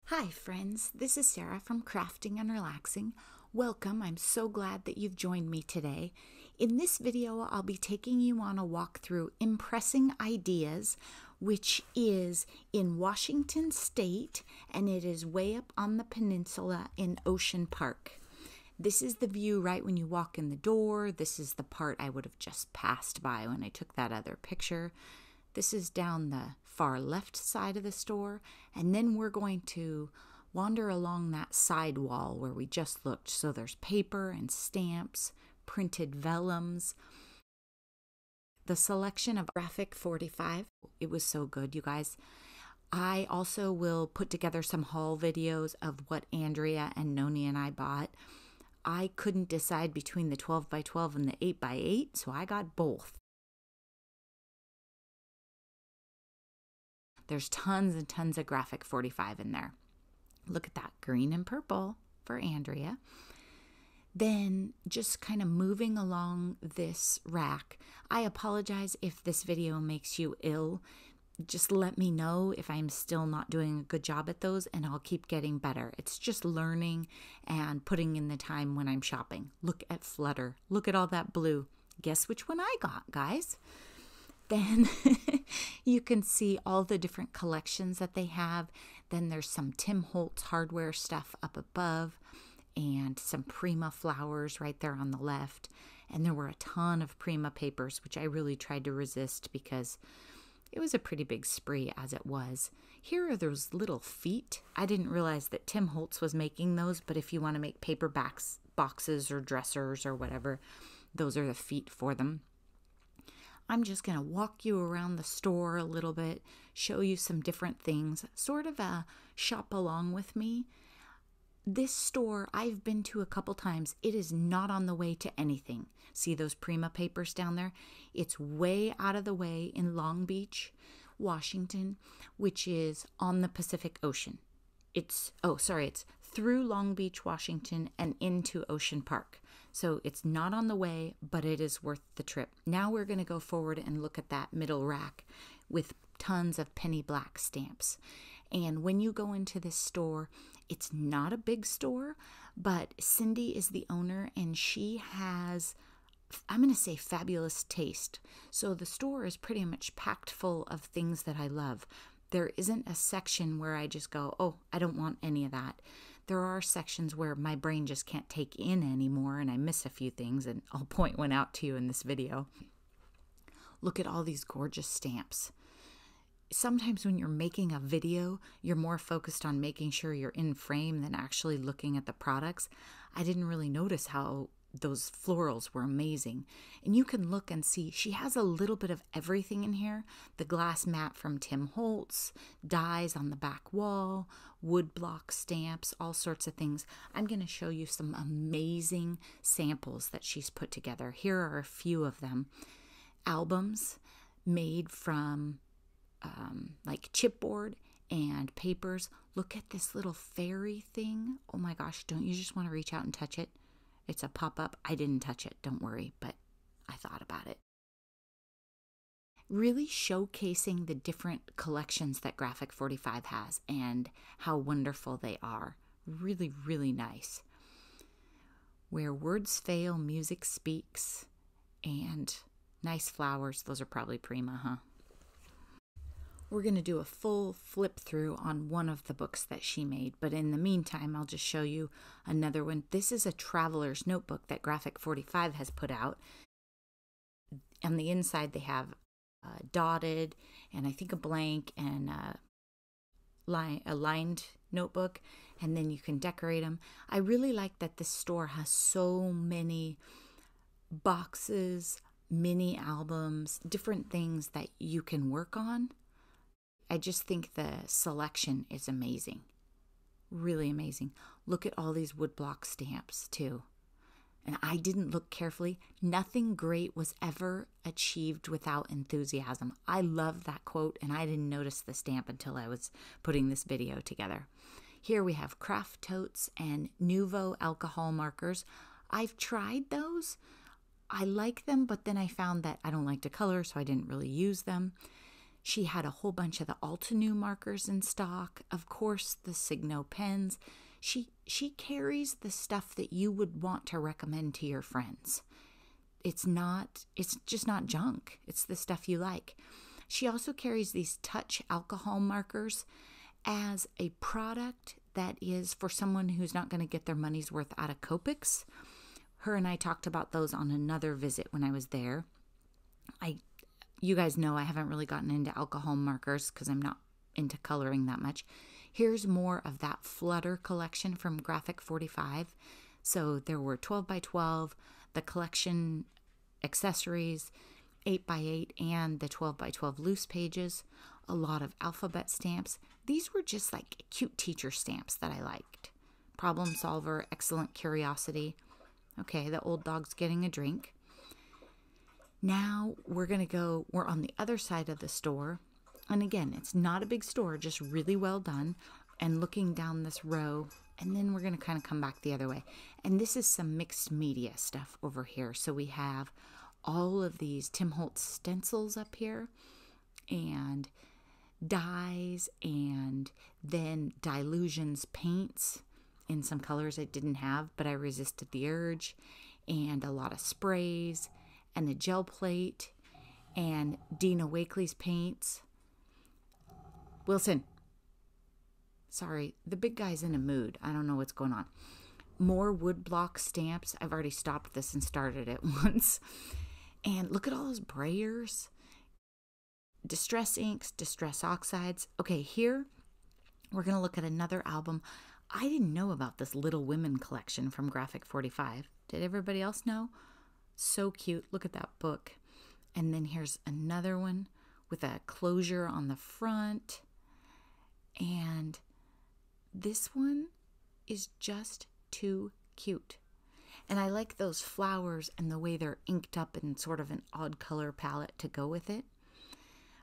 Hi friends, this is Sarah from Crafting and Relaxing. Welcome, I'm so glad that you've joined me today. In this video, I'll be taking you on a walk through Impressing Ideas, which is in Washington State, and it is way up on the peninsula in Ocean Park. This is the view right when you walk in the door. This is the part I would have just passed by when I took that other picture. This is down the far left side of the store, and then we're going to wander along that side wall where we just looked. So there's paper and stamps, printed vellums, the selection of Graphic 45. It was so good, you guys. I also will put together some haul videos of what Andrea and Noni and I bought. I couldn't decide between the 12 by 12 and the 8 by 8, so I got both. There's tons and tons of Graphic 45 in there. Look at that, green and purple for Andrea. Then just kind of moving along this rack. I apologize if this video makes you ill. Just let me know if I'm still not doing a good job at those, and I'll keep getting better. It's just learning and putting in the time when I'm shopping. Look at Flutter. Look at all that blue. Guess which one I got, guys? Then you can see all the different collections that they have. Then there's some Tim Holtz hardware stuff up above and some Prima flowers right there on the left. And there were a ton of Prima papers, which I really tried to resist because it was a pretty big spree as it was. Here are those little feet. I didn't realize that Tim Holtz was making those, but if you want to make paper boxes or dressers or whatever, those are the feet for them. I'm just going to walk you around the store a little bit, show you some different things, sort of a shop along with me. This store I've been to a couple times. It is not on the way to anything. See those Prima papers down there? It's way out of the way in Long Beach, Washington, which is on the Pacific Ocean. It's through Long Beach, Washington, and into Ocean Park. So it's not on the way, but it is worth the trip. Now we're going to go forward and look at that middle rack with tons of penny black stamps. And when you go into this store, it's not a big store, but Cindy is the owner and she has, I'm going to say, fabulous taste. So the store is pretty much packed full of things that I love. There isn't a section where I just go, oh, I don't want any of that. There are sections where my brain just can't take in anymore and I miss a few things, and I'll point one out to you in this video. Look at all these gorgeous stamps. Sometimes when you're making a video, you're more focused on making sure you're in frame than actually looking at the products. I didn't really notice how those florals were amazing. And you can look and see she has a little bit of everything in here. The glass mat from Tim Holtz, dies on the back wall, wood block stamps, all sorts of things. I'm going to show you some amazing samples that she's put together. Here are a few of them. Albums made from like chipboard and papers. Look at this little fairy thing. Oh my gosh, don't you just want to reach out and touch it? It's a pop-up. I didn't touch it, don't worry, but I thought about it. Really showcasing the different collections that Graphic 45 has and how wonderful they are. Really, really nice. Where words fail, music speaks, and nice flowers. Those are probably Prima, huh? We're going to do a full flip through on one of the books that she made, but in the meantime, I'll just show you another one. This is a traveler's notebook that Graphic 45 has put out. On the inside, they have dotted and I think a blank and a lined notebook, and then you can decorate them. I really like that this store has so many boxes, mini albums, different things that you can work on. I just think the selection is amazing. Really amazing. Look at all these woodblock stamps too. And I didn't look carefully. Nothing great was ever achieved without enthusiasm. I love that quote, and I didn't notice the stamp until I was putting this video together. Here we have craft totes and Nuvo alcohol markers. I've tried those. I like them, but then I found that I don't like to color, so I didn't really use them. She had a whole bunch of the Altenew markers in stock. Of course, the Signo pens. She carries the stuff that you would want to recommend to your friends. It's just not junk. It's the stuff you like. She also carries these touch alcohol markers as a product that is for someone who's not going to get their money's worth out of Copics. Her and I talked about those on another visit when I was there. You guys know I haven't really gotten into alcohol markers because I'm not into coloring that much. Here's more of that Flutter collection from Graphic 45. So there were 12 by 12, the collection accessories, 8 by 8, and the 12 by 12 loose pages, a lot of alphabet stamps. These were just like cute teacher stamps that I liked. Problem solver, excellent curiosity. Okay, the old dog's getting a drink. Now we're on the other side of the store. And again, it's not a big store, just really well done. And looking down this row, and then we're going to kind of come back the other way. And this is some mixed media stuff over here. So we have all of these Tim Holtz stencils up here, and dyes, and then Dilutions paints in some colors I didn't have, but I resisted the urge, and a lot of sprays, and a gel plate, and Dina Wakley's paints. Wilson. Sorry, the big guy's in a mood. I don't know what's going on. More woodblock stamps. I've already stopped this and started it once. And look at all those brayers. Distress inks, distress oxides. Okay, here we're going to look at another album. I didn't know about this Little Women collection from Graphic 45. Did everybody else know? So cute. Look at that book. And then here's another one with a closure on the front. And this one is just too cute. And I like those flowers and the way they're inked up in sort of an odd color palette to go with it.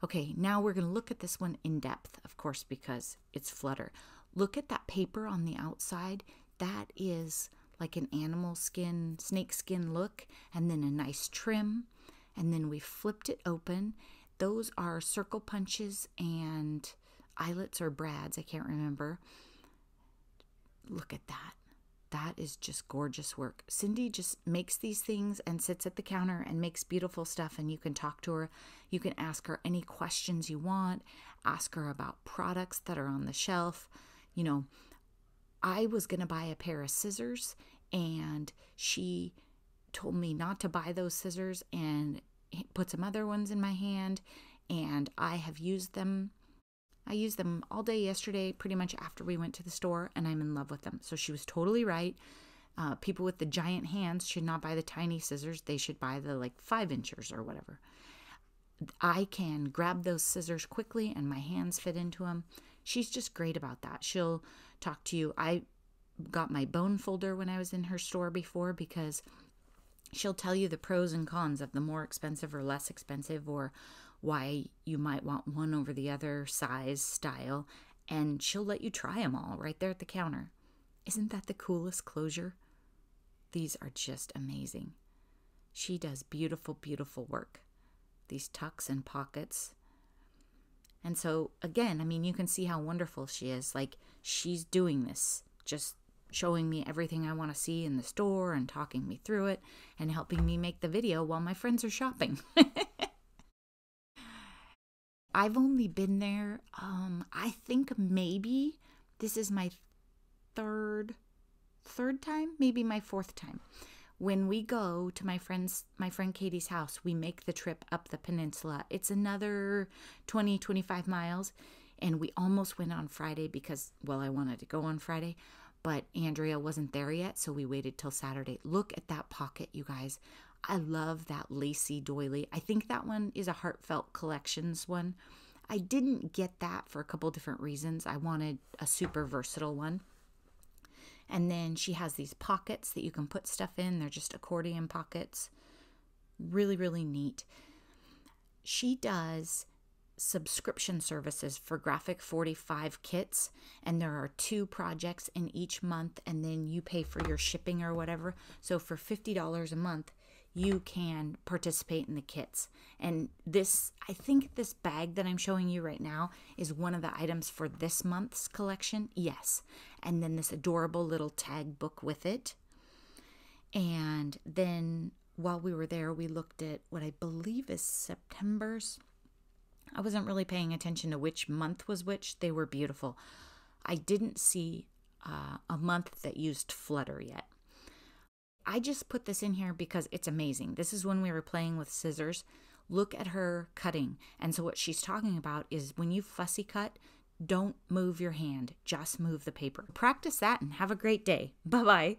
Okay, now we're going to look at this one in depth, of course, because it's Flutter. Look at that paper on the outside. That is like an animal skin, snake skin look, and then a nice trim. And then we flipped it open. Those are circle punches and eyelets or brads, I can't remember. Look at that. That is just gorgeous work. Cindy just makes these things and sits at the counter and makes beautiful stuff, and you can talk to her. You can ask her any questions you want. Ask her about products that are on the shelf. You know, I was going to buy a pair of scissors, and she told me not to buy those scissors and put some other ones in my hand, and I have used them. I used them all day yesterday, pretty much after we went to the store, and I'm in love with them. So she was totally right. People with the giant hands should not buy the tiny scissors. They should buy the like 5 inchers or whatever. I can grab those scissors quickly and my hands fit into them. She's just great about that. She'll talk to you. I got my bone folder when I was in her store before because she'll tell you the pros and cons of the more expensive or less expensive, or why you might want one over the other, size, style, and she'll let you try them all right there at the counter. Isn't that the coolest closure? These are just amazing. She does beautiful, beautiful work. These tucks and pockets. And so, again, I mean, you can see how wonderful she is. Like, she's doing this, just showing me everything I want to see in the store and talking me through it and helping me make the video while my friends are shopping. I've only been there, I think maybe this is my third time, maybe my 4th time. When we go to my friend Katie's house, we make the trip up the peninsula. It's another 20, 25 miles, and we almost went on Friday because, well, I wanted to go on Friday, but Andrea wasn't there yet, so we waited till Saturday. Look at that pocket, you guys. I love that lacy doily. I think that one is a Heartfelt Collections one. I didn't get that for a couple different reasons. I wanted a super versatile one. And then she has these pockets that you can put stuff in. They're just accordion pockets. Really, really neat. She does subscription services for Graphic 45 kits, and there are 2 projects in each month, and then you pay for your shipping or whatever. So for $50 a month, you can participate in the kits. And this, I think this bag that I'm showing you right now is one of the items for this month's collection. Yes. And then this adorable little tag book with it. And then while we were there, we looked at what I believe is September's. I wasn't really paying attention to which month was which. They were beautiful. I didn't see a month that used Flutter yet. I just put this in here because it's amazing. This is when we were playing with scissors. Look at her cutting. And so what she's talking about is when you fussy cut, don't move your hand. Just move the paper. Practice that and have a great day. Bye-bye.